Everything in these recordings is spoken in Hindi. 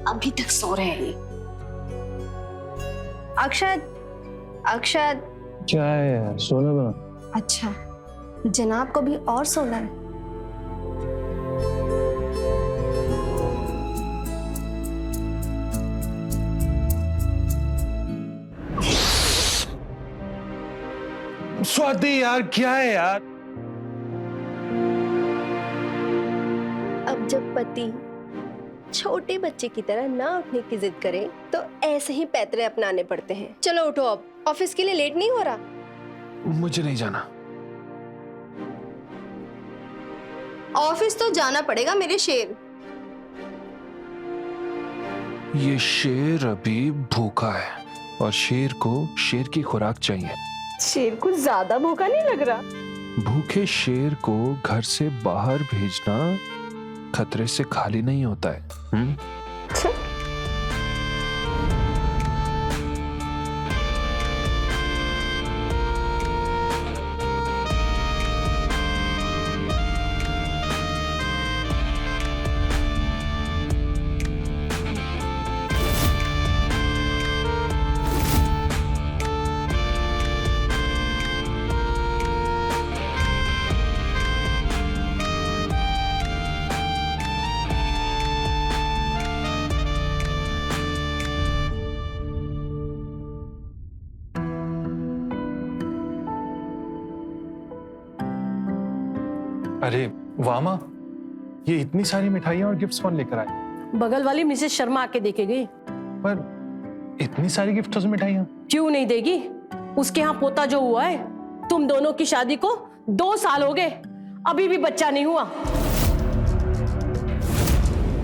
अभी तक सो रहे हैं ये। अक्षत, अक्षत। क्या है यार, सोना बना। अच्छा, जनाब को भी और सोना है। स्वाति यार, क्या है यार? अब जब पति छोटे बच्चे की तरह ना उठने की जिद करे तो ऐसे ही पैतरे अपनाने पड़ते हैं। चलो उठो, अब ऑफिस के लिए लेट नहीं हो रहा? मुझे नहीं जाना। ऑफिस तो जाना पड़ेगा मेरे शेर। ये शेर अभी भूखा है और शेर को शेर की खुराक चाहिए। शेर को ज्यादा भूखा नहीं लग रहा? भूखे शेर को घर से बाहर भेजना खतरे से खाली नहीं होता है। अरे वामा, ये इतनी सारी मिठाइयां और गिफ्ट्स कौन लेकर आए? बगल वाली मिसेस शर्मा आके देके गई। पर इतनी सारी गिफ्ट्स और मिठाइयां क्यों नहीं देगी? उसके यहाँ पोता जो हुआ है, तुम दोनों की शादी को 2 साल हो गए, अभी भी बच्चा नहीं हुआ।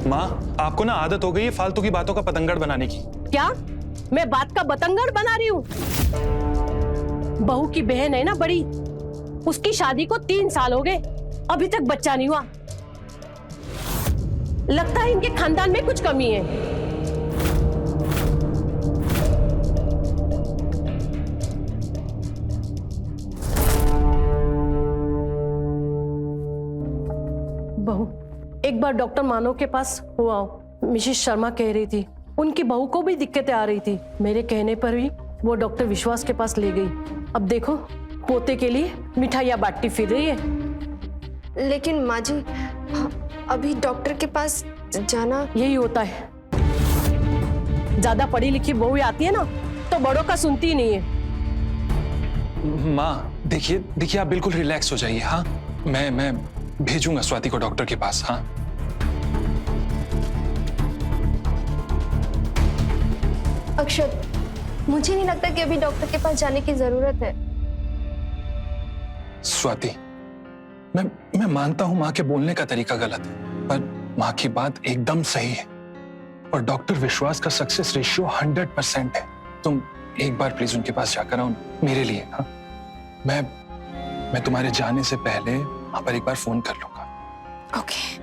माँ, आपको ना आदत हो गई है फालतू की बातों का पतंगड़ बनाने की। क्या मैं बात का बतंगड़ बना रही हूँ? बहू की बहन है ना बड़ी, उसकी शादी को 3 साल हो गए, अभी तक बच्चा नहीं हुआ। लगता है इनके खानदान में कुछ कमी है। बहू, एक बार डॉक्टर मानव के पास हुआ, मिसेस शर्मा कह रही थी उनकी बहू को भी दिक्कतें आ रही थी। मेरे कहने पर भी वो डॉक्टर विश्वास के पास ले गई। अब देखो, पोते के लिए मिठाइयां बांटती फिर रही है। लेकिन माँ जी, अभी डॉक्टर के पास जाना। यही होता है, ज्यादा पढ़ी लिखी बहू आती है ना तो बड़ों का सुनती ही नहीं है। माँ देखिए आप बिल्कुल रिलैक्स हो जाइए। हाँ, मैं भेजूंगा स्वाति को डॉक्टर के पास। हाँ अक्षत, मुझे नहीं लगता कि अभी डॉक्टर के पास जाने की जरूरत है। स्वाति, मैं मानता हूं माँ के बोलने का तरीका गलत है, पर माँ की बात एकदम सही है और डॉक्टर विश्वास का सक्सेस रेशियो 100% है। तुम एक बार प्लीज उनके पास जाकर आओ मेरे लिए। हाँ, मैं तुम्हारे जाने से पहले वहां पर एक बार फोन कर लूंगा। ओके।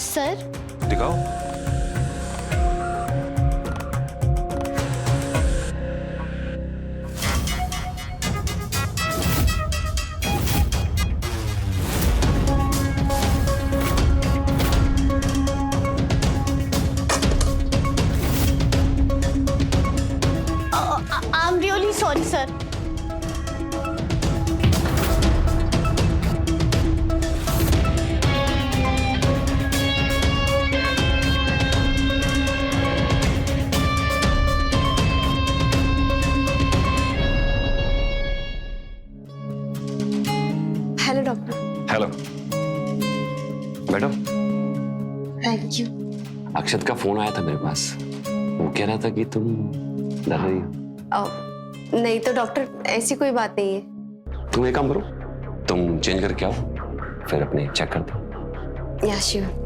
सर, दिखाओ। अक्षत का फोन आया था मेरे पास, वो कह रहा था कि तुम डर रही हो। नहीं तो डॉक्टर, ऐसी कोई बात नहीं है। तुम एक काम करो, तुम चेंज करके आओ, फिर अपने चेक करते हैं। या श्योर।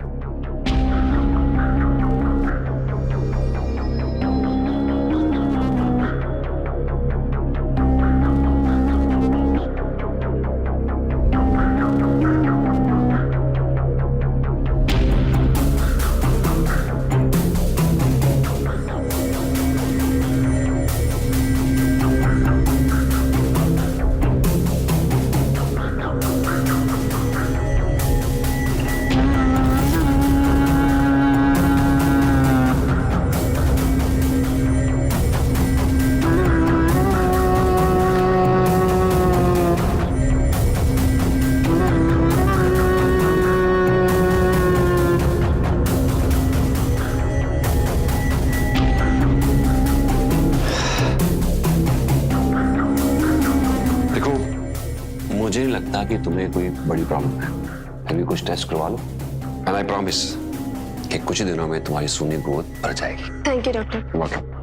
मुझे नहीं लगता कि तुम्हें कोई बड़ी प्रॉब्लम है। अभी कुछ टेस्ट करवा लो, एंड आई प्रॉमिस कि कुछ ही दिनों में तुम्हारी सोनी ग्रोथ बढ़ जाएगी। Thank you doctor. Welcome.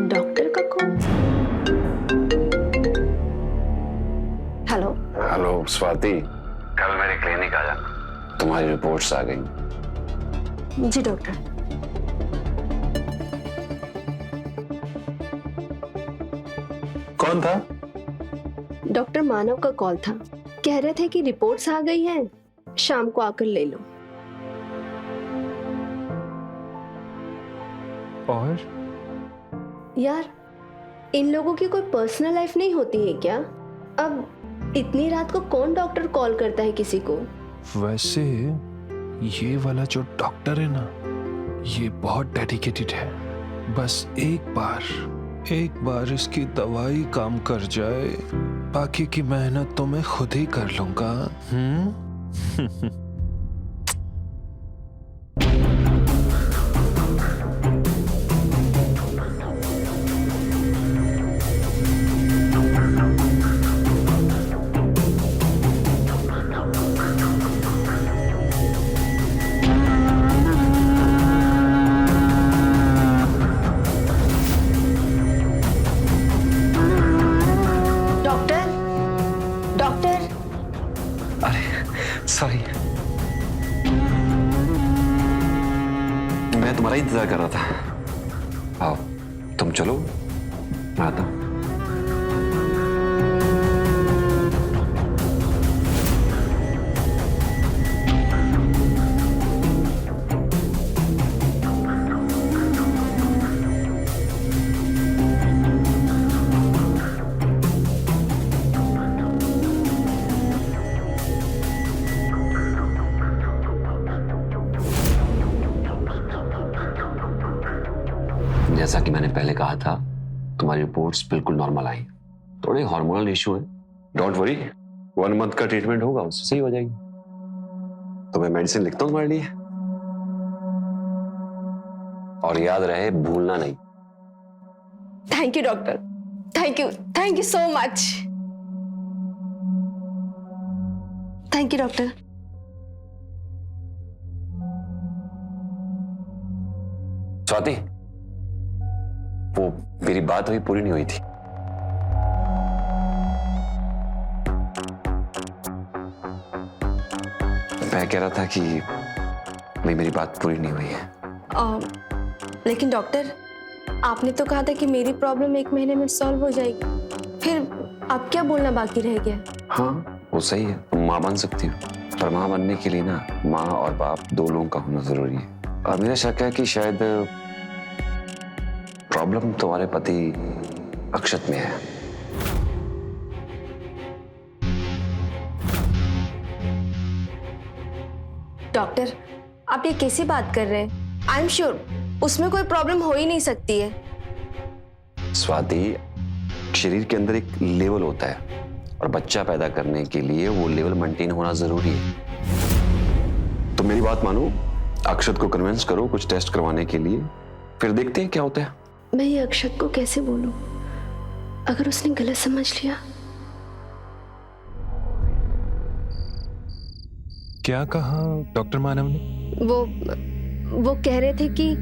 Doctor का कॉल। हेलो। हेलो स्वाति, कल मेरे क्लिनिक आ जाना, तुम्हारी रिपोर्ट्स आ गई। जी डॉक्टर। कौन था? डॉक्टर मानव का कॉल था, कह रहे थे कि रिपोर्ट्स आ गई हैं, शाम को आकर ले लो। और यार, इन लोगों की कोई पर्सनल लाइफ नहीं होती है क्या? अब इतनी रात को कौन डॉक्टर कॉल करता है किसी को? वैसे ये वाला जो डॉक्टर है ना, ये बहुत डेडिकेटेड है। बस एक बार इसकी दवाई काम कर जाए, बाकी की मेहनत तो मैं खुद ही कर लूंगा। सॉरी, मैं तुम्हारा इंतजार कर रहा था। आओ, तुम चलो, मैं आता हूं। जैसा कि मैंने पहले कहा था, तुम्हारी रिपोर्ट्स बिल्कुल नॉर्मल आई। थोड़े हार्मोनल इश्यू है, डोंट वरी, 1 मंथ का ट्रीटमेंट होगा, उससे सही हो जाएगी। तो मैं मेडिसिन लिखता हूं तुम्हारे लिए, और याद रहे भूलना नहीं। Thank you doctor, thank you so much. Thank you doctor. Swati, वो मेरी बात अभी पूरी नहीं हुई थी। मैं कह रहा था कि अभी मेरी बात पूरी नहीं हुई है। लेकिन डॉक्टर, आपने तो कहा था कि मेरी प्रॉब्लम 1 महीने में सॉल्व हो जाएगी, फिर अब क्या बोलना बाकी रह गया? हाँ, वो सही है, तुम माँ बन सकती हो, पर माँ बनने के लिए ना माँ और बाप दो लोगों का होना जरूरी है। और मेरा शक है कि शायद प्रॉब्लम तुम्हारे पति अक्षत में है। डॉक्टर, आप ये कैसी बात कर रहे हैं? आई एम श्योर उसमें कोई प्रॉब्लम हो ही नहीं सकती है। स्वाति, शरीर के अंदर एक लेवल होता है और बच्चा पैदा करने के लिए वो लेवल मेंटेन होना जरूरी है। तो मेरी बात मानो, अक्षत को कन्विंस करो कुछ टेस्ट करवाने के लिए, फिर देखते हैं क्या होता है। मैं ये अक्षत को कैसे बोलूं? अगर उसने गलत समझ लिया? क्या कहा डॉक्टर मानव ने? वो कह रहे थे कि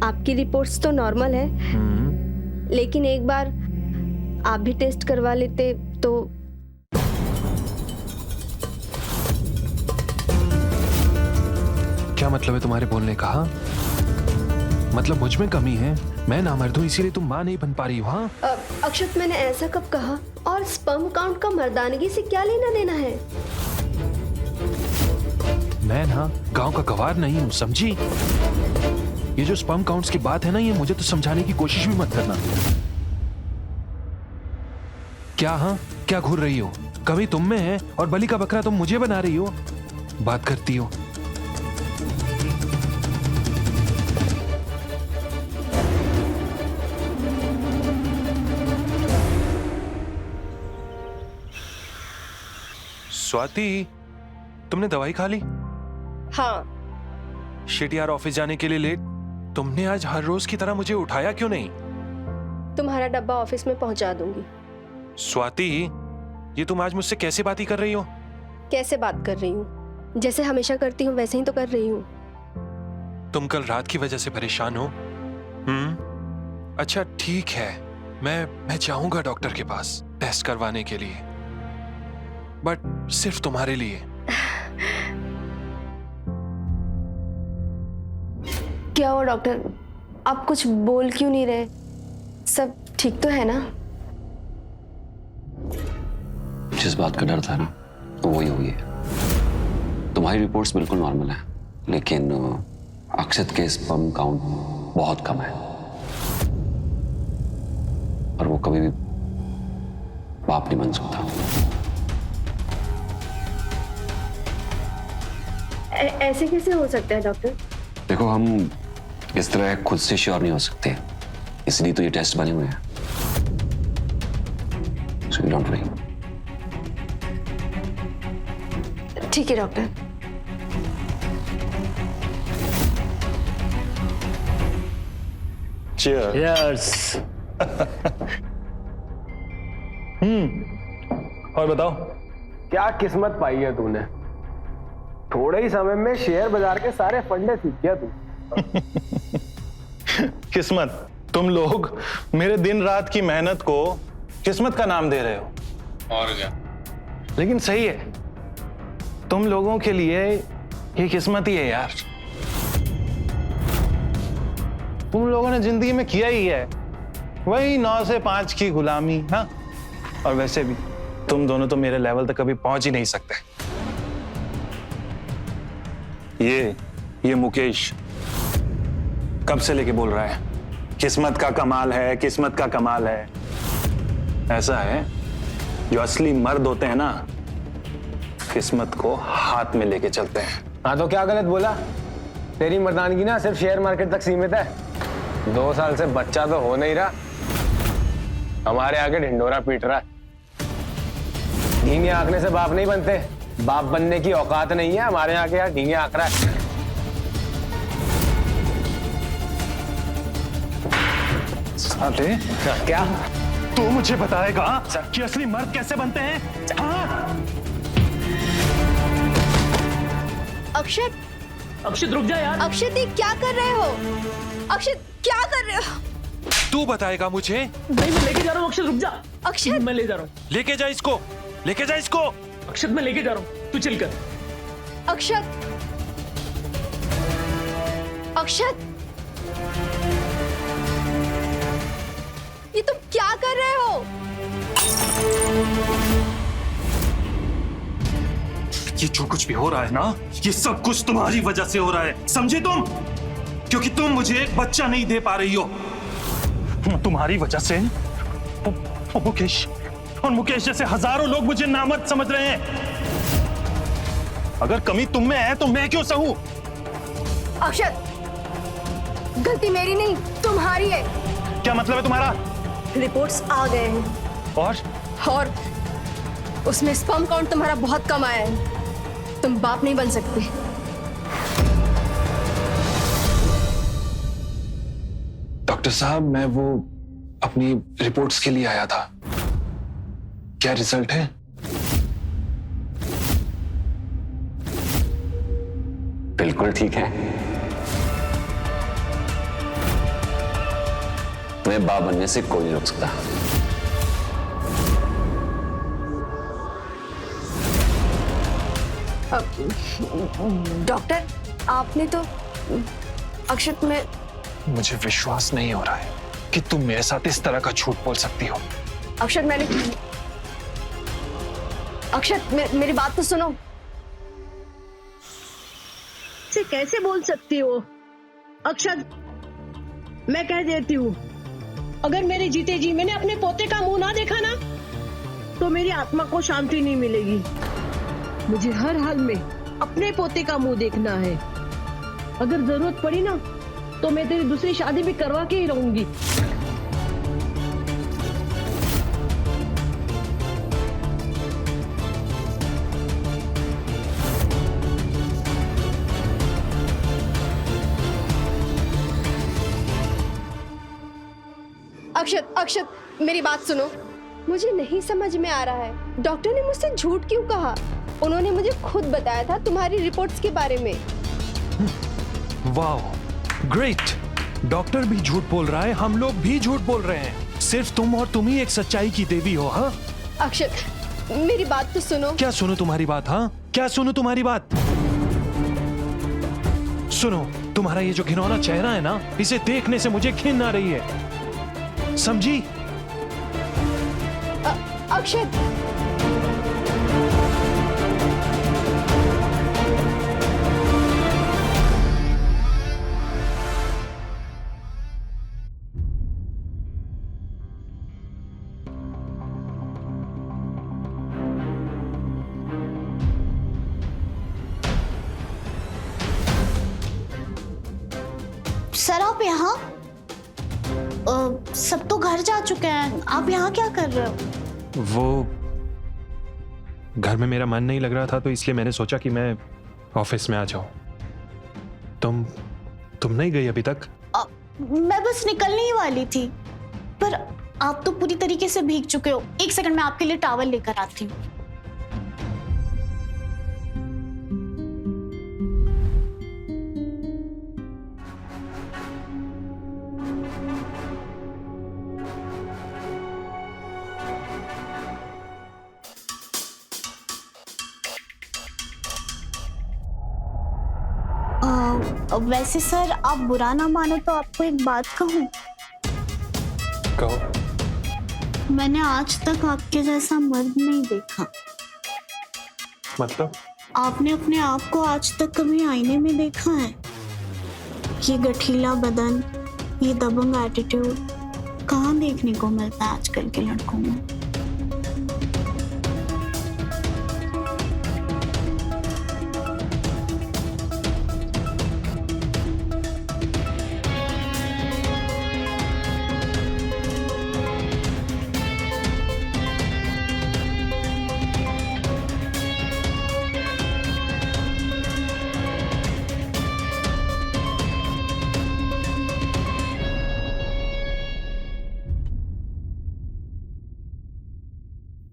आपकी रिपोर्ट्स तो नॉर्मल है, लेकिन एक बार आप भी टेस्ट करवा लेते तो। क्या मतलब है तुम्हारे बोलने का? हाँ? मतलब मुझ में कमी है, मैं नामर्द हूं इसीलिए तुम माँ नहीं बन पा रही हो? हाँ? अक्षत, मैंने ऐसा कब कहा? और स्पर्म काउंट का मर्दानगी से क्या लेना देना है? मैं ना गांव का गवार नहीं हूं, समझी? ये जो स्पर्म काउंट्स की बात है ना, ये मुझे तो समझाने की कोशिश भी मत करना। क्या? हाँ, क्या घूर रही हो? कभी तुम में है और बलि का बकरा तुम मुझे बना रही हो, बात करती हो। स्वाति, तुमने दवाई खा ली? हाँ। शिट यार, ऑफिस जाने के लिए लेट। तुमने आज हर रोज की तरह मुझे उठाया क्यों नहीं? तुम्हारा डब्बा ऑफिस में पहुंचा दूंगी। स्वाति, ये तुम आज मुझसे कैसे बातें कर रही हो? कैसे बात कर रही हूँ? जैसे हमेशा करती हूँ वैसे ही तो कर रही हूँ। तुम कल रात की वजह से परेशान हो? अच्छा ठीक है, मैं जाऊंगा डॉक्टर के पास टेस्ट करवाने के लिए, बट सिर्फ तुम्हारे लिए। क्या हुआ डॉक्टर, आप कुछ बोल क्यों नहीं रहे? सब ठीक तो है ना? जिस बात का डर था ना, तो वही हुई है। तुम्हारी रिपोर्ट्स बिल्कुल नॉर्मल है, लेकिन अक्षत के स्पर्म काउंट बहुत कम है और वो कभी भी बाप नहीं बन सकता। ऐसे कैसे हो सकता है डॉक्टर? देखो, हम इस तरह खुद से श्योर नहीं हो सकते, इसलिए तो ये टेस्ट बने हुए हैं। So don't worry. ठीक है डॉक्टर। Cheers. और बताओ, क्या किस्मत पाई है तूने? थोड़े ही समय में शेयर बाजार के सारे फंडे सीख गया तू। किस्मत? तुम लोग मेरे दिन रात की मेहनत को किस्मत का नाम दे रहे हो। और क्या? लेकिन सही है, तुम लोगों के लिए ये किस्मत ही है यार। तुम लोगों ने जिंदगी में किया ही है वही 9 से 5 की गुलामी। हाँ, और वैसे भी तुम दोनों तो मेरे लेवल तक कभी पहुंच ही नहीं सकते। ये मुकेश कब से लेके बोल रहा है किस्मत का कमाल है, किस्मत का कमाल है। ऐसा है, जो असली मर्द होते हैं ना, किस्मत को हाथ में लेके चलते हैं। हाँ, तो क्या गलत बोला? तेरी मर्दानगी ना सिर्फ शेयर मार्केट तक सीमित है। 2 साल से बच्चा तो हो नहीं रहा, हमारे आगे ढिंडोरा पीट रहा है। ढींगे आंकने से बाप नहीं बनते, बाप बनने की औकात नहीं है हमारे यहाँ के। यार ढींगे आंक रहा है। साले, क्या तू मुझे बताएगा कि असली मर्द कैसे बनते हैं? हाँ? अक्षत, अक्षत रुक जा यार। अक्षत ये क्या कर रहे हो? अक्षत क्या कर रहे हो? तू बताएगा मुझे? नहीं मैं लेके जा रहा हूँ, अक्षत रुक जा। अक्षत, मैं ले जा रहा हूँ। लेके जा इसको, लेके जा इसको। अक्षत मैं लेके जा रहा हूँ, तू चिल कर। अक्षत, अक्षत, ये तुम क्या कर रहे हो? ये जो कुछ भी हो रहा है ना, ये सब कुछ तुम्हारी वजह से हो रहा है, समझे तुम? क्योंकि तुम मुझे एक बच्चा नहीं दे पा रही हो। तुम्हारी वजह से मुकेश और मुकेश जैसे हजारों लोग मुझे नामर्द समझ रहे हैं। अगर कमी तुम में है तो मैं क्यों सहूं? अक्षत, गलती मेरी नहीं तुम्हारी है। क्या मतलब है तुम्हारा? रिपोर्ट्स आ गए हैं और उसमें स्पर्म काउंट तुम्हारा बहुत कम आया है। तुम बाप नहीं बन सकते। डॉक्टर साहब, मैं वो अपनी रिपोर्ट्स के लिए आया था। क्या रिजल्ट है? बिल्कुल ठीक है। मैं बाप बनने से कोई नहीं रोक सकता। डॉक्टर, आपने तो अक्षत में मुझे विश्वास नहीं हो रहा है कि तुम मेरे साथ इस तरह का झूठ बोल सकती हो। अक्षत मेरी बात तो सुनो। से कैसे बोल सकती हो? अक्षत, मैं कह देती हूँ, अगर मेरे जीते जी मैंने अपने पोते का मुंह ना देखा ना, तो मेरी आत्मा को शांति नहीं मिलेगी। मुझे हर हाल में अपने पोते का मुंह देखना है। अगर जरूरत पड़ी ना, तो मैं तेरी दूसरी शादी भी करवा के ही रहूंगी। अक्षत, मेरी बात सुनो। मुझे नहीं समझ में आ रहा है, डॉक्टर ने मुझसे झूठ क्यों कहा? उन्होंने मुझे खुद बताया था तुम्हारी रिपोर्ट्स के बारे में। वाह, ग्रेट। डॉक्टर भी झूठ बोल रहा है, हम लोग भी झूठ बोल रहे हैं। सिर्फ तुम और तुम ही एक सच्चाई की देवी हो। हाँ अक्षत, मेरी बात तो सुनो। क्या सुनो तुम्हारी बात? हाँ क्या सुनो तुम्हारी बात? सुनो, तुम्हारा ये जो घिनौना चेहरा है ना, इसे देखने से मुझे घिन आ रही है, समझी? अक्षत, सर आप यहाँ? सब तो घर जा चुके हैं, आप यहाँ क्या कर रहे हो? वो घर में मेरा मन नहीं लग रहा था, तो इसलिए मैंने सोचा कि मैं ऑफिस में आ जाऊं। तुम नहीं गई अभी तक? मैं बस निकलने ही वाली थी, पर आप तो पूरी तरीके से भीग चुके हो। एक सेकंड, मैं आपके लिए टॉवल लेकर आती हूँ। वैसे सर, आप बुरा ना मानो तो आपको एक बात कहूं? कहो। मैंने आज तक आपके जैसा मर्द नहीं देखा। मतलब? आपने अपने आप को आज तक कभी आईने में देखा है? ये गठीला बदन, ये दबंग एटीट्यूड कहाँ देखने को मिलता है आजकल के लड़कों में?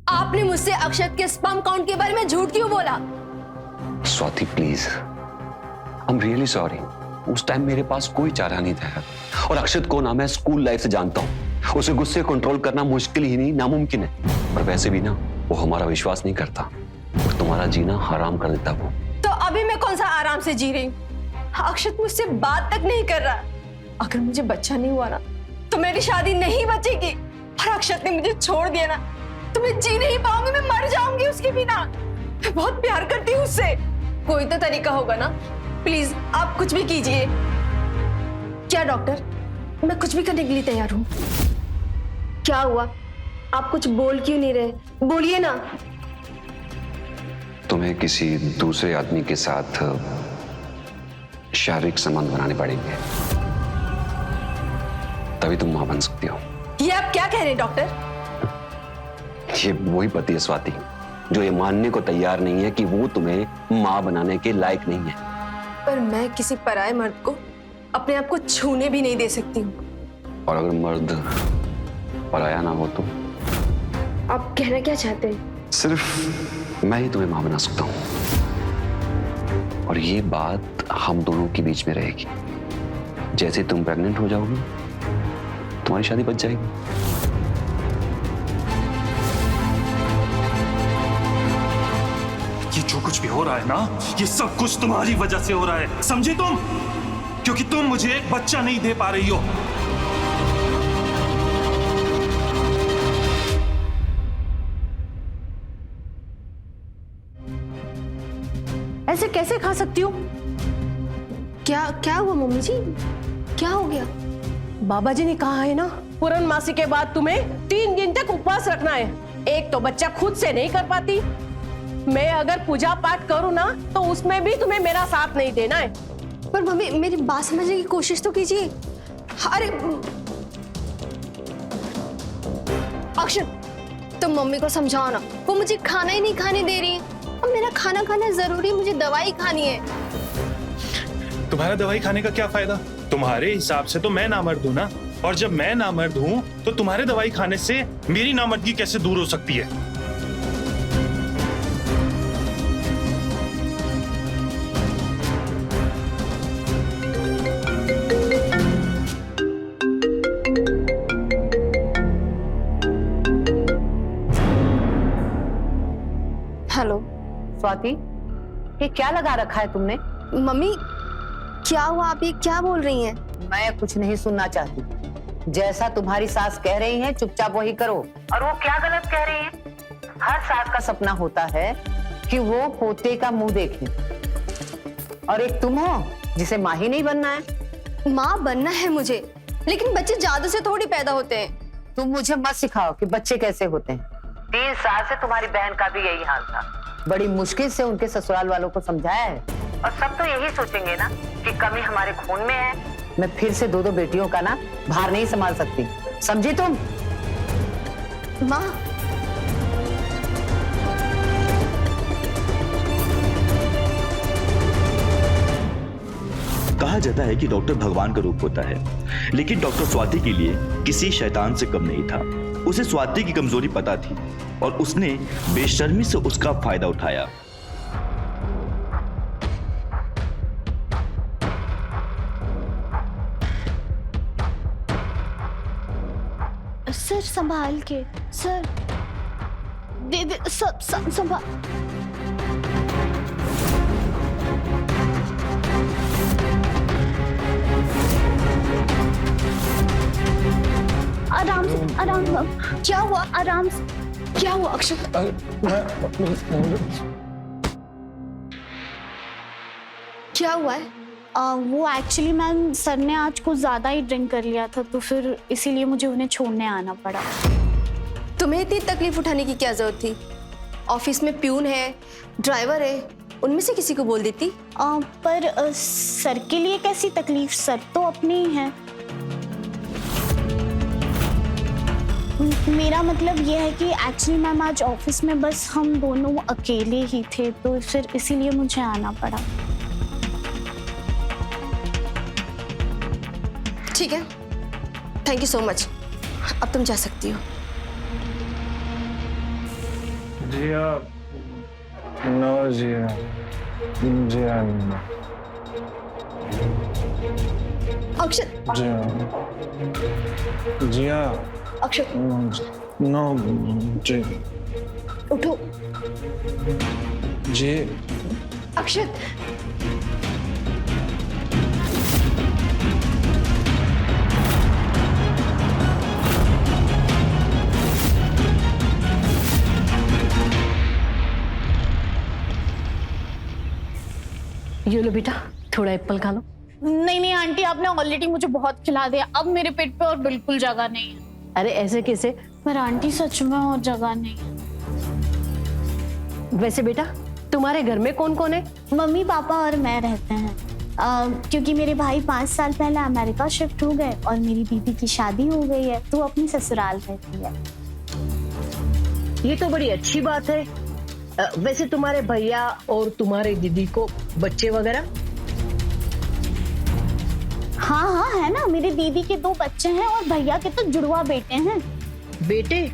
आपने मुझसे अक्षत के स्पर्म काउंट के बारे में झूठ क्यों बोला? Swati please, I am really sorry. उस टाइम मेरे पास कोई चारा नहीं था यार। और अक्षत को ना मैं स्कूल लाइफ से जानता हूँ, उसे गुस्से कंट्रोल करना मुश्किल ही नहीं नामुमकिन है। और वैसे भी ना वो हमारा विश्वास नहीं करता और तुम्हारा जीना हराम कर देता वो। तो अभी मैं कौन सा आराम से जी रही हूँ? अक्षत मुझसे बात तक नहीं कर रहा। अगर मुझे बच्चा नहीं हुआ ना तो मेरी शादी नहीं बचेगी। और अक्षत ने मुझे छोड़ दिया ना तो मैं जी नहीं पाऊंगी, मैं मर जाऊंगी उसके बिना। मैं बहुत प्यार करती हूँ उससे। कोई तो तरीका होगा ना, प्लीज आप कुछ भी कीजिए। क्या डॉक्टर, मैं कुछ भी करने के लिए तैयार हूँ। क्या हुआ? आप कुछ बोल क्यों नहीं रहे? बोलिए ना। तुम्हें किसी दूसरे आदमी के साथ शारीरिक संबंध बनाने पड़ेंगे, तभी तुम मां बन सकती हो। ये आप क्या कह रहे हैं डॉक्टर? ये वही पति है स्वाति जो ये मानने को तैयार नहीं है कि वो तुम्हें मां बनाने के लायक नहीं है। पर मैं किसी पराये मर्द को अपने आप को छूने भी नहीं दे सकती हूँ। और अगर मर्द पराया ना हो तो? आप कहना क्या चाहते हैं? सिर्फ मैं ही तुम्हें मां बना सकता हूं और ये बात हम दोनों के बीच में रहेगी। जैसे तुम प्रेग्नेंट हो जाओगी तुम्हारी शादी बच जाएगी। ये जो कुछ भी हो रहा है ना, ये सब कुछ तुम्हारी वजह से हो रहा है, समझे तुम? क्योंकि तुम मुझे एक बच्चा नहीं दे पा रही हो। ऐसे कैसे खा सकती हूँ? क्या हुआ मम्मी जी? क्या हो गया? बाबा जी ने कहा है ना, पूर्णमासी के बाद तुम्हें 3 दिन तक उपवास रखना है। एक तो बच्चा खुद से नहीं कर पाती, मैं अगर पूजा पाठ करूँ ना तो उसमें भी तुम्हें मेरा साथ नहीं देना है। पर मम्मी मेरी बात समझने की कोशिश तो कीजिए। अरे अक्षत, तुम मम्मी को समझाओ ना, वो मुझे खाना ही नहीं खाने दे रही है। अब मेरा खाना खाना जरूरी, मुझे दवाई खानी है। तुम्हारा दवाई खाने का क्या फायदा? तुम्हारे हिसाब से तो मैं नामर्द हूं ना, और जब मैं नामर्द हूं तो तुम्हारे दवाई खाने से मेरी नामर्दगी कैसे दूर हो सकती है? हेलो स्वाति, ये क्या लगा रखा है तुमने? मम्मी, क्या हुआ? आप ये क्या बोल रही हैं? मैं कुछ नहीं सुनना चाहती। जैसा तुम्हारी सास कह रही है चुपचाप वही करो। और वो क्या गलत कह रही है? हर सास का सपना होता है कि वो पोते का मुंह देखे, और एक तुम हो जिसे माँ ही नहीं बनना है। माँ बनना है मुझे, लेकिन बच्चे जादू से थोड़ी पैदा होते हैं। तुम मुझे मत सिखाओ कि बच्चे कैसे होते हैं। 3 साल से तुम्हारी बहन का भी यही हाल था। बड़ी मुश्किल से उनके ससुराल वालों को समझाया है, और सब तो यही सोचेंगे ना कि कमी हमारे खून में है। मैं फिर से 2 बेटियों का ना भार नहीं संभाल सकती, समझी तुम? माँ, कहा जाता है कि डॉक्टर भगवान का रूप होता है, लेकिन डॉक्टर स्वाति के लिए किसी शैतान से कम नहीं था। उसे स्वाति की कमजोरी पता थी और उसने बेशर्मी से उसका फायदा उठाया। सर संभाल के, सर दे सब संभाल। आराम से, आराम से। क्या हुआ? आराम से। क्या हुआ अक्षत? क्या हुआ है? वो एक्चुअली मैम, सर ने आज कुछ ज्यादा ही ड्रिंक कर लिया था, तो फिर इसीलिए मुझे उन्हें छोड़ने आना पड़ा। तुम्हें इतनी तकलीफ उठाने की क्या जरूरत थी? ऑफिस में प्यून है, ड्राइवर है, उनमें से किसी को बोल देती। पर सर के लिए कैसी तकलीफ? सर तो अपने ही हैं। मेरा मतलब ये है कि एक्चुअली मैम आज ऑफिस में बस हम दोनों अकेले ही थे, तो फिर इसीलिए मुझे आना पड़ा। ठीक है, थैंक यू सो मच। अब तुम जा सकती हो। जिया, नो जिया, जिया, अक्षत, जिया अक्षत नो जी उठो। जी अक्षत, ये लो बेटा, थोड़ा एप्पल खा लो। नहीं नहीं आंटी, आपने ऑलरेडी मुझे बहुत खिला दिया, अब मेरे पेट पे और बिल्कुल जगह नहीं है। अरे ऐसे कैसे? पर आंटी सच में और जगह नहीं है। वैसे बेटा तुम्हारे घर में कौन कौन है? मम्मी पापा और मैं रहते हैं। क्योंकि मेरे भाई 5 साल पहले अमेरिका शिफ्ट हो गए और मेरी दीदी की शादी हो गई है, तो वो अपनी ससुराल रहती है। ये तो बड़ी अच्छी बात है। वैसे तुम्हारे भैया और तुम्हारे दीदी को बच्चे वगैरह? हाँ हाँ है ना, मेरी दीदी के 2 बच्चे हैं और भैया के तो जुड़वा बेटे हैं। बेटे?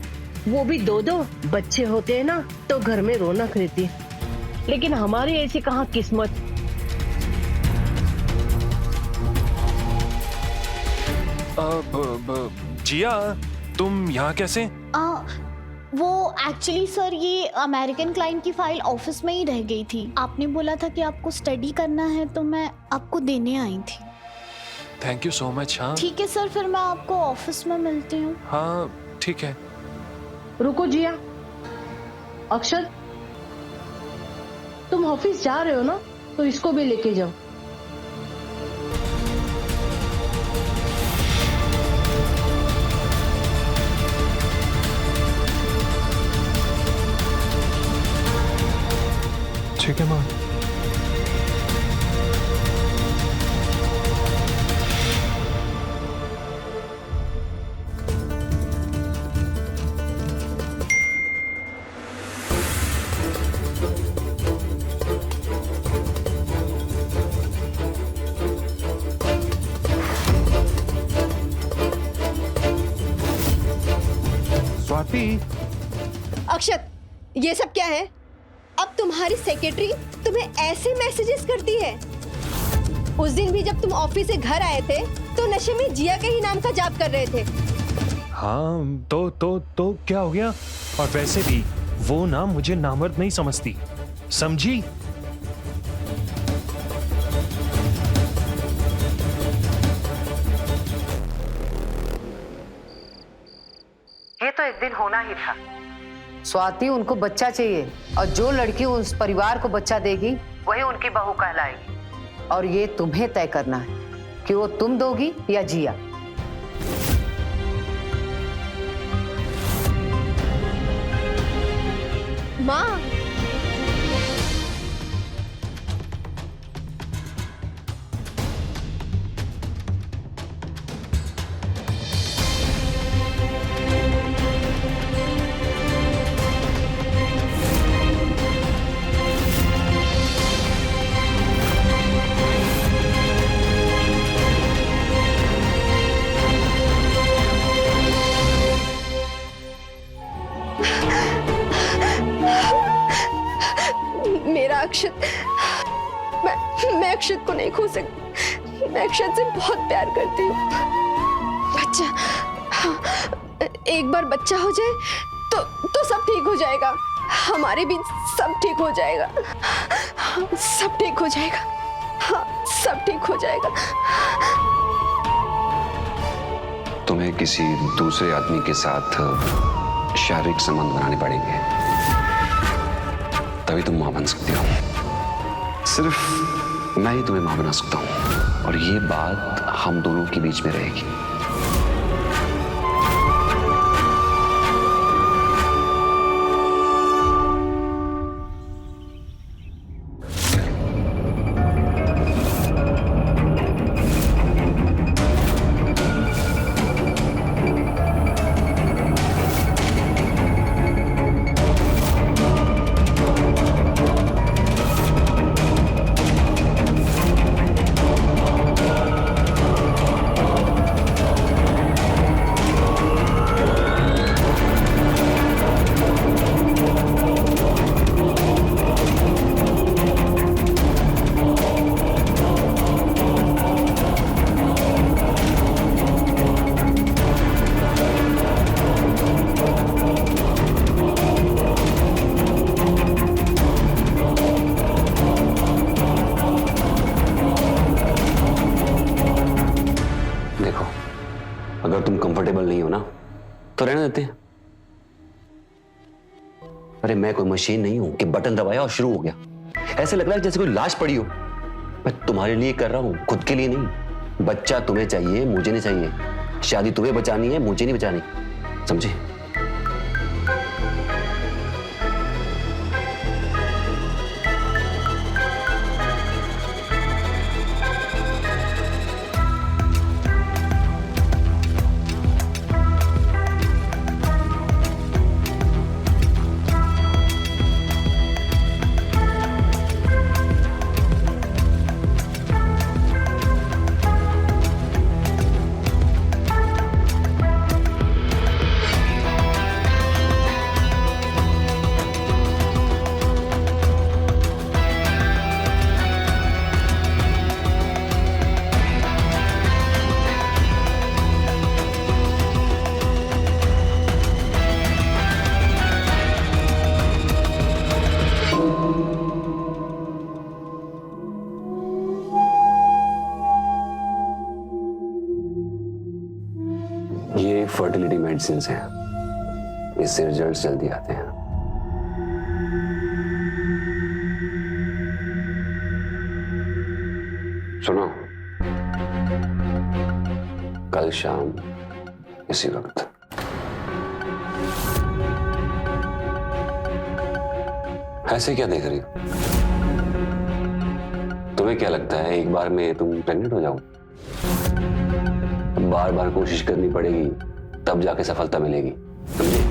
वो भी 2-2 बच्चे होते हैं ना तो घर में रौनक रहती है, लेकिन हमारी ऐसी कहाँ किस्मत। जिया तुम यहाँ कैसे? वो एक्चुअली सर ये अमेरिकन क्लाइंट की फाइल ऑफिस में ही रह गई थी। आपने बोला था कि आपको स्टडी करना है तो मैं आपको देने आई थी। Thank you so much. हाँ ठीक है सर, फिर मैं आपको ऑफिस में मिलती हूँ। हाँ ठीक है। रुको जिया, अक्षत तुम ऑफिस जा रहे हो ना, तो इसको भी लेके जाओ। ठीक है माँ। स्वाति, अक्षत ये सब क्या है? अब तुम्हारी सेक्रेटरी तुम्हें ऐसे मैसेजेस करती है? उस दिन भी जब तुम ऑफिस से घर आए थे तो नशे में जिया के ही नाम का जाप कर रहे थे। हाँ तो क्या हो गया? और वैसे भी वो ना मुझे नामर्द नहीं समझती, समझी? ये तो एक दिन होना ही था। स्वाति, उनको बच्चा चाहिए और जो लड़की उस परिवार को बच्चा देगी वही उनकी बहू कहलाएगी। और ये तुम्हें तय करना है कि वो तुम दोगी या जिया। माँ, मेरा अक्षत, मैं अक्षत को नहीं खो सकती। मैं अक्षत से बहुत प्यार करती हूँ। बच्चा, हाँ, एक बार बच्चा हो जाए तो सब ठीक हो जाएगा। हमारे बीच सब ठीक हो जाएगा। हाँ, सब ठीक हो जाएगा। हाँ, सब ठीक हो जाएगा। तुम्हें किसी दूसरे आदमी के साथ शारीरिक संबंध बनाने पड़ेंगे, तभी तुम मां बन सकती हो। सिर्फ मैं ही तुम्हें मां बना सकता हूं और ये बात हम दोनों के बीच में रहेगी। अगर तुम कंफर्टेबल नहीं हो ना तो रहने देते हैं। अरे मैं कोई मशीन नहीं हूं कि बटन दबाया और शुरू हो गया। ऐसे लग रहा है जैसे कोई लाश पड़ी हो। मैं तुम्हारे लिए कर रहा हूं, खुद के लिए नहीं। बच्चा तुम्हें चाहिए, मुझे नहीं चाहिए। शादी तुम्हें बचानी है, मुझे नहीं बचानी, समझे? ये फर्टिलिटी मेडिसिन हैं, इससे रिजल्ट जल्दी आते हैं। सुनो, कल शाम इसी वक्त। ऐसे क्या देख रही हो? तुम्हें क्या लगता है एक बार में तुम प्रेग्नेंट हो जाओ? बार बार कोशिश करनी पड़ेगी, तब जाके सफलता मिलेगी, समझे?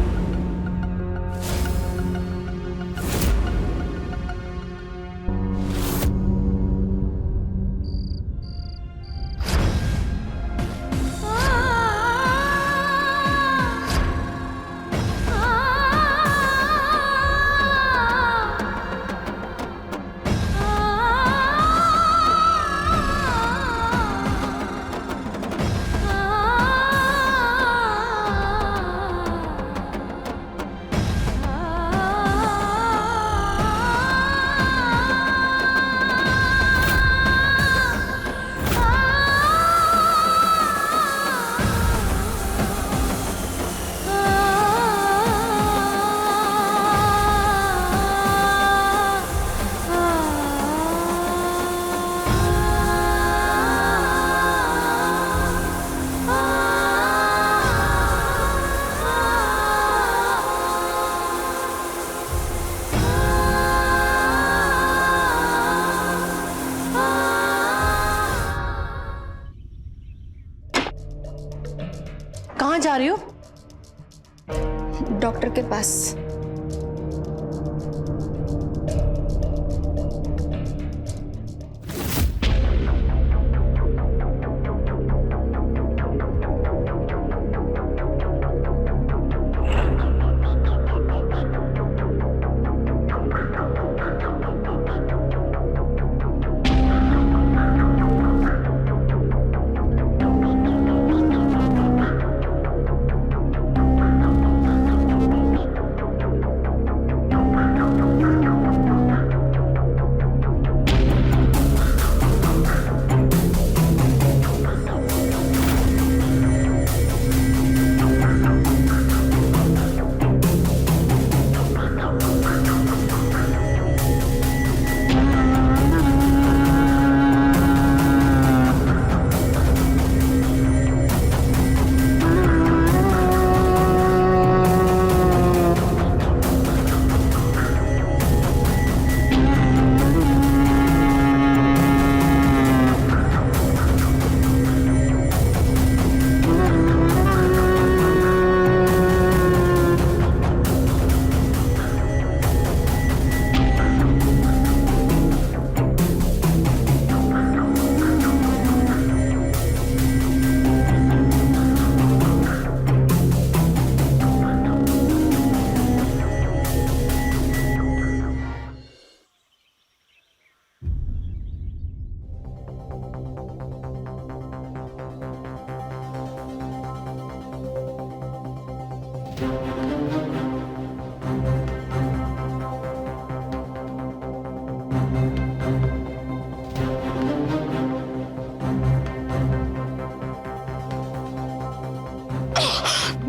कहाँ जा रही हो? डॉक्टर के पास।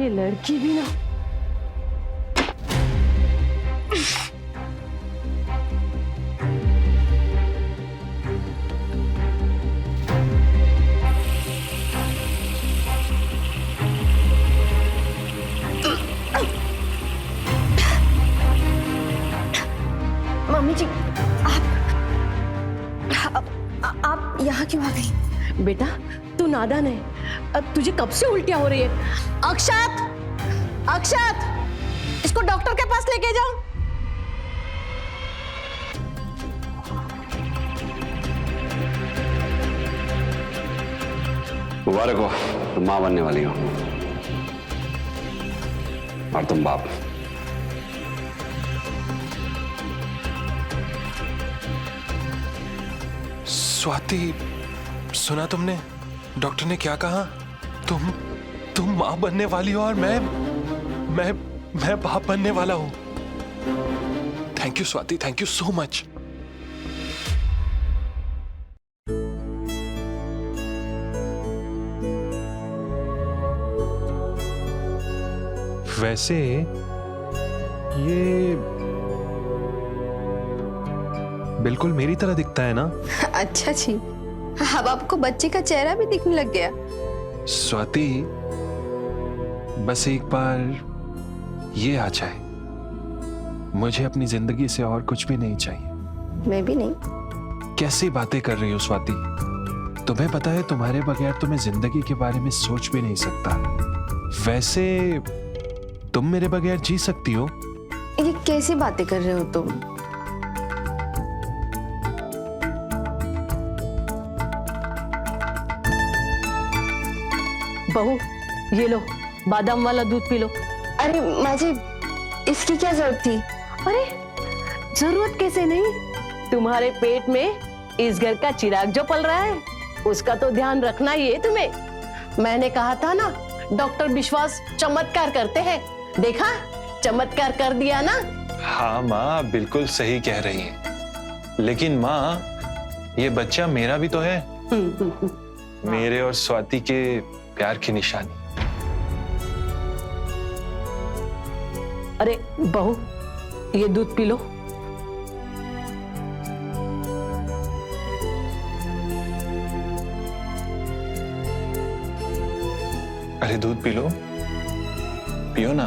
ये लड़की भी ना। मम्मी जी, आप यहाँ क्यों आ गई? बेटा तू नादान है, अब तुझे कब से उल्टियां हो रही है। अक्षत, अक्षत, इसको डॉक्टर के पास लेके जाओ। मुबारक हो, तुम मां बनने वाली हो और तुम बाप। स्वाति, सुना तुमने डॉक्टर ने क्या कहा? तुम मां बनने वाली हो और मैं बाप बनने वाला हूं। Thank you Swati, thank you so much. वैसे ये बिल्कुल मेरी तरह दिखता है ना? अच्छा जी, अब आपको बच्चे का चेहरा भी दिखने लग गया। स्वाति, बस एक बार ये आ जाए, मुझे अपनी जिंदगी से और कुछ भी नहीं चाहिए। मैं भी नहीं। कैसी बातें कर रही हो स्वाति? तुम्हें पता है तुम्हारे बगैर तो मैं जिंदगी के बारे में सोच भी नहीं सकता। वैसे तुम मेरे बगैर जी सकती हो? ये कैसी बातें कर रहे हो तुम? बहू, ये लो बादाम वाला दूध पी लो। अरे माँ जी, इसकी क्या जरूरत थी? अरे जरूरत कैसे नहीं, तुम्हारे पेट में इस घर का चिराग जो पल रहा है उसका तो ध्यान रखना ही है तुम्हें। मैंने कहा था ना, डॉक्टर विश्वास चमत्कार करते हैं, देखा चमत्कार कर दिया ना। हाँ माँ, बिल्कुल सही कह रही हैं। लेकिन माँ, ये बच्चा मेरा भी तो है, मेरे और स्वाति के प्यार की निशानी। अरे बहू, ये दूध पी लो। अरे दूध पी लो, पियो ना।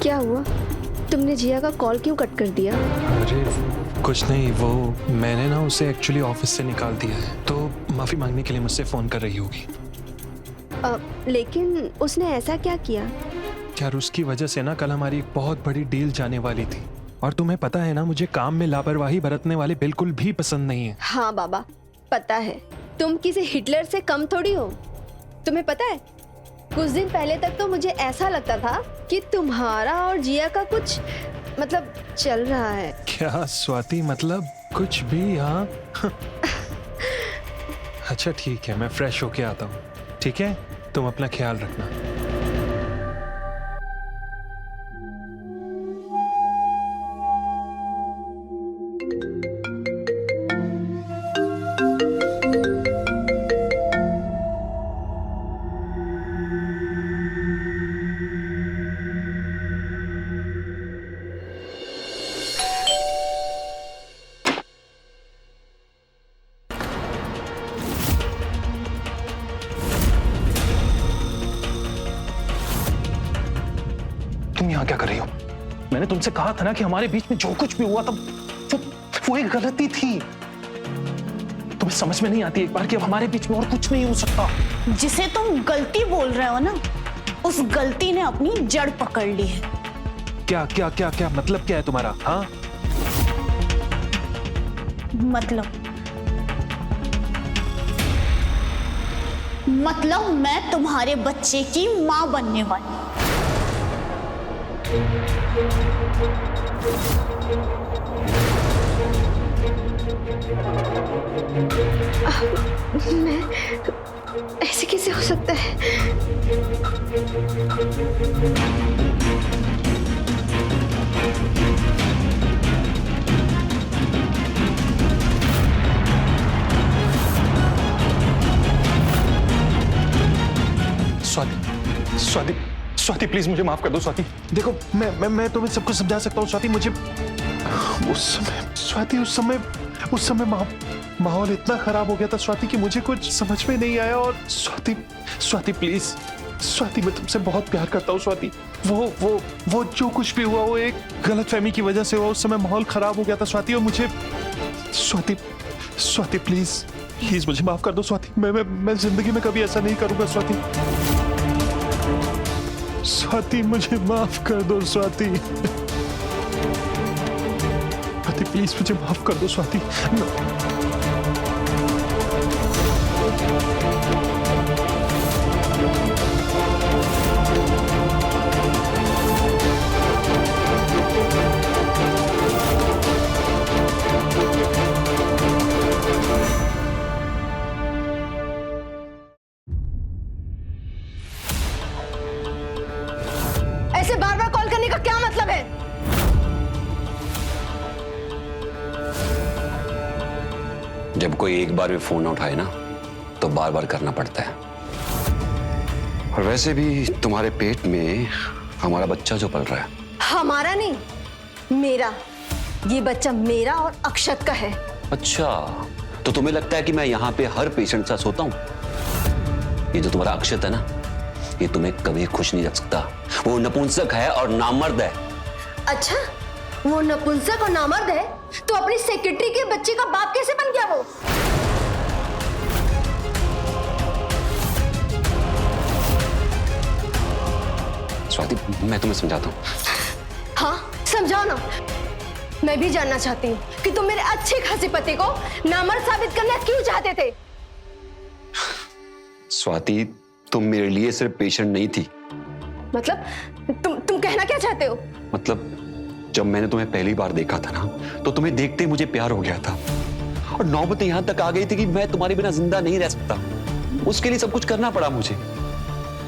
क्या हुआ? तुमने जिया का कॉल क्यों कट कर दिया? अरे कुछ नहीं, वो मैंने ना उसे एक्चुअली ऑफिस से निकाल दिया है, तो माफी मांगने के लिए मुझसे फोन कर रही होगी। लेकिन उसने ऐसा क्या किया? यार उसकी वजह से ना कल हमारी एक बहुत बड़ी डील जाने वाली थी, और तुम्हें पता है ना, मुझे काम में लापरवाही बरतने वाले बिल्कुल भी पसंद नहीं है। हाँ बाबा, पता है। तुम किसी हिटलर से कम थोड़ी हो। तुम्हें पता है, कुछ दिन पहले तक तो मुझे ऐसा लगता था कि तुम्हारा और जिया का कुछ मतलब चल रहा है। क्या स्वाति, मतलब कुछ भी? हाँ अच्छा ठीक है, मैं फ्रेश होके आता हूँ, ठीक है? तुम अपना ख्याल रखना। तुम यहाँ क्या कर रही हो? मैंने तुमसे कहा था ना कि हमारे बीच में जो कुछ भी हुआ था वो एक गलती थी। तुम्हें समझ में नहीं आती एक बार कि अब हमारे बीच में और कुछ नहीं हो सकता? जिसे तुम गलती बोल रहे हो ना, उस गलती ने अपनी जड़ पकड़ ली है। क्या क्या क्या क्या मतलब क्या है तुम्हारा? हाँ मतलब मैं तुम्हारे बच्चे की मां बनने वाली। मैं ऐसे कैसे हो सकता है? स्वाति, स्वाति प्लीज मुझे माफ कर दो स्वाति। देखो मैं तुम्हें सब कुछ समझा सकता हूँ स्वाति। मुझे उस समय माहौल इतना खराब हो गया था स्वाति कि मुझे कुछ समझ में नहीं आया। और स्वाति प्लीज, स्वाति मैं तुमसे बहुत प्यार करता हूँ स्वाति। वो जो कुछ भी हुआ वो एक गलतफहमी की वजह से हुआ। उस समय माहौल खराब हो गया था स्वाति। और मुझे स्वाति प्लीज मुझे माफ कर दो स्वाति। मैं जिंदगी में कभी ऐसा नहीं करूंगा स्वाति। स्वाति मुझे माफ कर दो स्वाति। स्वाति प्लीज मुझे माफ कर दो स्वाति। ऐसे बार बार कॉल करने का क्या मतलब है? जब कोई एक बार भी फोन ना उठाए ना तो बार बार करना पड़ता है। और वैसे भी तुम्हारे पेट में हमारा बच्चा जो पल रहा है। हमारा नहीं, मेरा। ये बच्चा मेरा और अक्षत का है। अच्छा, तो तुम्हें लगता है कि मैं यहाँ पे हर पेशेंट के साथ सोता हूँ? ये जो तुम्हारा अक्षत है ना, ये तुम्हें कभी खुश नहीं रख सकता। वो नपुंसक है और नामर्द है। अच्छा, वो नपुंसक और नामर्द है तो अपनी सेक्रेटरी के बच्चे का बाप कैसे बन गया वो? स्वाति, मैं तुम्हें समझाता हूँ। हाँ, समझाओ ना। मैं भी जानना चाहती हूँ कि तुम मेरे अच्छे खासे पति को नामर्द साबित करना क्यों चाहते थे? स्वाति, तुम मेरे लिए सिर्फ पेशेंट नहीं थी। मतलब तुम कहना क्या चाहते हो? मतलब जब मैंने तुम्हें पहली बार देखा था ना, तो तुम्हें देखते ही मुझे प्यार हो गया था। और नौबत यहां तक आ गई थी कि मैं तुम्हारे बिना जिंदा नहीं रह सकता। उसके लिए सब कुछ करना पड़ा मुझे।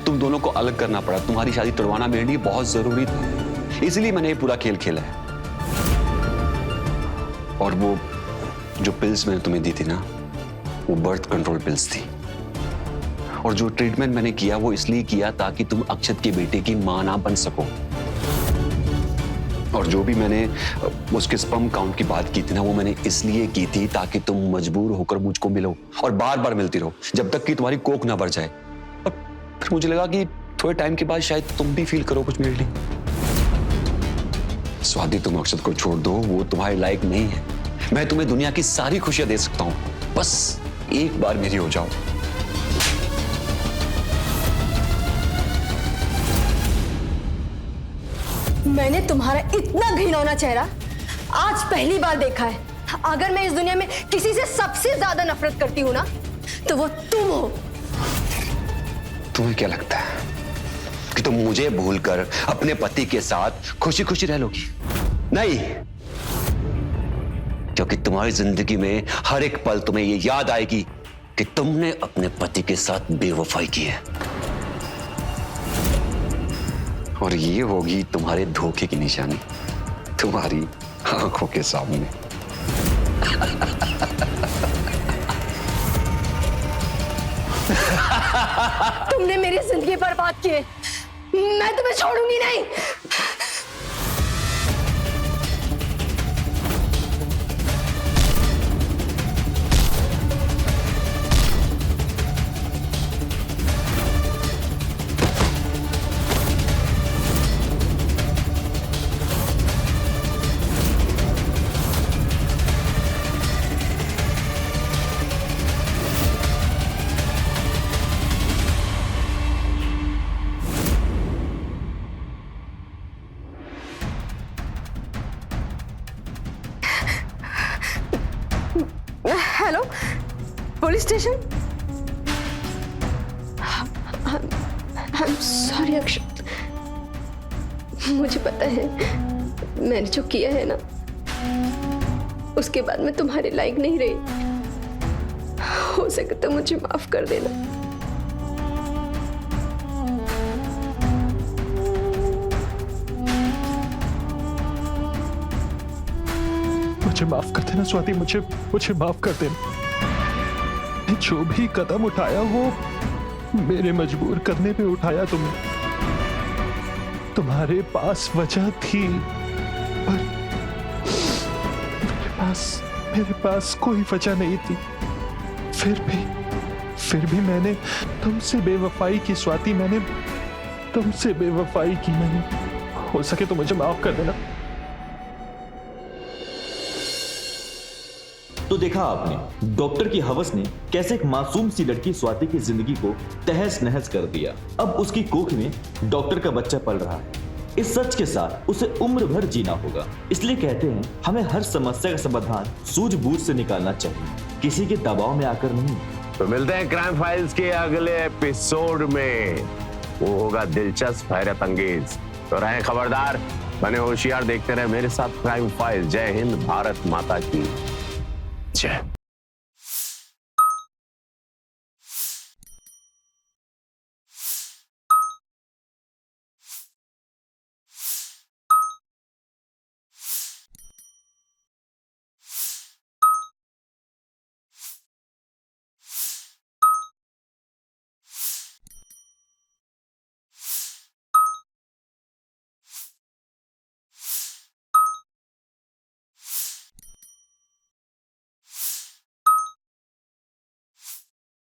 तुम दोनों को अलग करना पड़ा। तुम्हारी शादी तुड़वाना मेरे लिए बहुत जरूरी था, इसलिए मैंने ये पूरा खेल खेला है। और वो जो पिल्स मैंने तुम्हें दी थी ना, वो बर्थ कंट्रोल पिल्स थी। और जो ट्रीटमेंट मैंने किया वो इसलिए किया ताकि तुम अक्षत के बेटे की मां ना बन सको। और जो भी मैंने उसके स्पर्म काउंट की बात की थी ना, वो मैंने इसलिए की थी ताकि तुम मजबूर होकर मुझको मिलो और बार बार मिलती रहो जब तक कि तुम्हारी कोख ना भर जाए। और फिर मुझे लगा कि थोड़े टाइम के बाद शायद तुम भी फील करो कुछ मेरे लिए। स्वाति, तुम अक्षत को छोड़ दो, वो तुम्हारे लायक नहीं है। मैं तुम्हें दुनिया की सारी खुशियां दे सकता हूं, बस एक बार मेरी हो जाओ। मैंने तुम्हारा इतना घिनौना चेहरा आज पहली बार देखा है। अगर मैं इस दुनिया में किसी से सबसे ज्यादा नफरत करती हूँ ना, तो वो तुम हो। तुम्हें क्या लगता है कि तुम मुझे भूलकर अपने पति के साथ खुशी खुशी रह लोगी? नहीं, क्योंकि तुम्हारी जिंदगी में हर एक पल तुम्हें ये याद आएगी कि तुमने अपने पति के साथ बेवफाई की है। और ये होगी तुम्हारे धोखे की निशानी तुम्हारी आंखों के सामने। तुमने मेरी जिंदगी बर्बाद की है, मैं तुम्हें छोड़ूंगी नहीं। Hello, police station. सॉरी अक्षत, मुझे पता है मैंने जो किया है ना, उसके बाद मैं तुम्हारे लायक नहीं रही। हो सके तो मुझे माफ कर देना। मुझे माफ कर देना स्वाति, मुझे माफ कर देना। जो भी कदम उठाया वो मेरे मजबूर करने पे उठाया तुमने। तुम्हारे पास वजह थी, पर मेरे पास कोई वजह नहीं थी। फिर भी मैंने तुमसे बेवफाई की स्वाति, मैंने तुमसे बेवफाई की। मैंने, हो सके तो मुझे माफ कर देना। तो देखा आपने डॉक्टर की हवस ने कैसे एक मासूम सी लड़की स्वाति की जिंदगी को तहस नहस कर दिया। अब उसकी कोख में डॉक्टर का बच्चा पल रहा है। इस सच के साथ उसे उम्र भर जीना होगा। इसलिए कहते हैं हमें हर समस्या का समाधान सूझबूझ से निकालना चाहिए, किसी के दबाव में आकर नहीं। तो मिलते हैं क्राइम फाइल्स के अगले एपिसोड में। वो होगा दिलचस्प, हैरत अंगेज। तो रहें खबरदार, बने होशियार, देखते रहे मेरे साथ क्राइम फाइल्स। जय हिंद, भारत माता की जय।